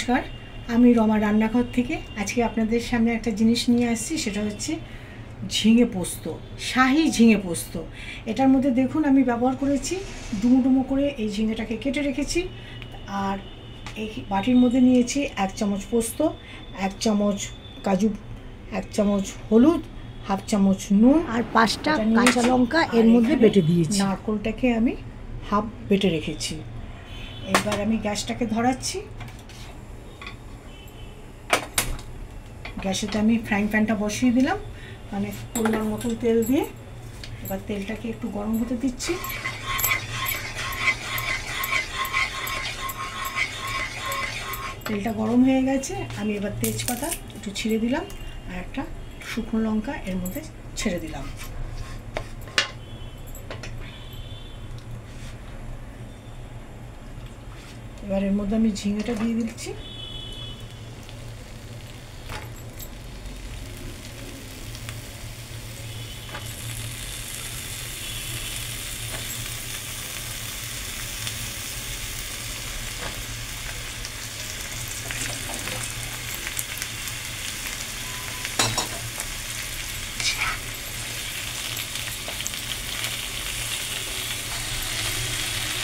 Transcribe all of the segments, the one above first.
নমস্কার, আমি রমা রান্নাঘর থেকে আজকে আপনাদের সামনে একটা জিনিস নিয়ে আসছি। সেটা হচ্ছে ঝিঙে পোস্ত, শাহি ঝিঙে পোস্ত। এটার মধ্যে দেখুন আমি ব্যবহার করেছি ডুমো ডুমো করে এই ঝিঙেটাকে কেটে রেখেছি। আর এই বাটির মধ্যে নিয়েছি 1 চামচ পোস্ত, 1 চামচ কাজু, 1 চামচ হলুদ, হাফ চামচ নুন আর 5টা কাঁচা লঙ্কা এর মধ্যে বেটে দিয়েছি। নারকেলটাকে আমি হাফ বেটে রেখেছি। এবার আমি গ্যাসটাকে ধরাচ্ছি। গ্যাসেতে আমি ফ্রাইং প্যানটা বসিয়ে দিলাম, মানে পরিমাণ মতন তেল দিয়ে। এবার তেলটাকে একটু গরম হতে দিচ্ছি। তেলটা গরম হয়ে গেছে, আমি এবার তেজপাতা একটু ছিঁড়ে দিলাম আর একটা শুকনো লঙ্কা এর মধ্যে ছেড়ে দিলাম। এবার এর মধ্যে আমি ঝিঙেটা দিয়ে দিচ্ছি।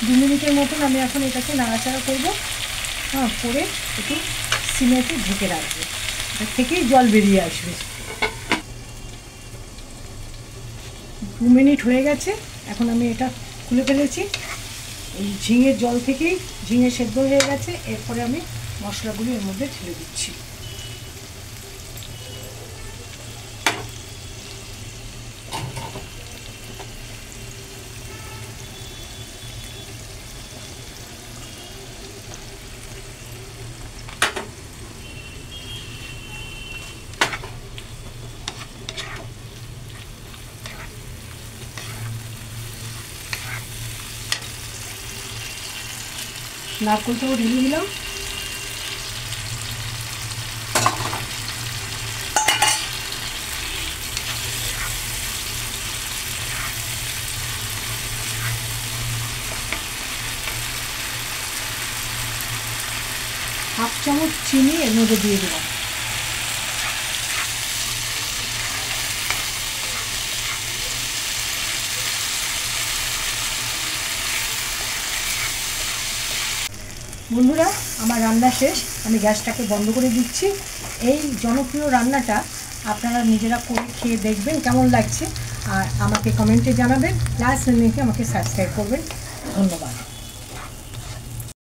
দু মিনিটের মতন আমি এখন এটাকে নাড়াচাড়া করবো, করে একটু সিমেতে ঢেকে রাখবো। এর থেকেই জল বেরিয়ে আসবে। 2 মিনিট হয়ে গেছে, এখন আমি এটা খুলে ফেলেছি। এই ঝিঙের জল থেকেই ঝিঙে সেদ্ধ হয়ে গেছে। এরপরে আমি মশলাগুলি এর মধ্যে ঢেলে দিচ্ছি। নারকেলটাও ঢেলে দিলাম। হাফ চামচ চিনি এর মধ্যে দিয়ে দিলাম। বন্ধুরা, আমার রান্না শেষ, আমি গ্যাসটাকে বন্ধ করে দিচ্ছি। এই জনপ্রিয় রান্নাটা আপনারা নিজেরা করে খেয়ে দেখবেন কেমন লাগছে, আর আমাকে কমেন্টে জানাবেন, প্লাস আমাকে সাবস্ক্রাইব করবেন। ধন্যবাদ।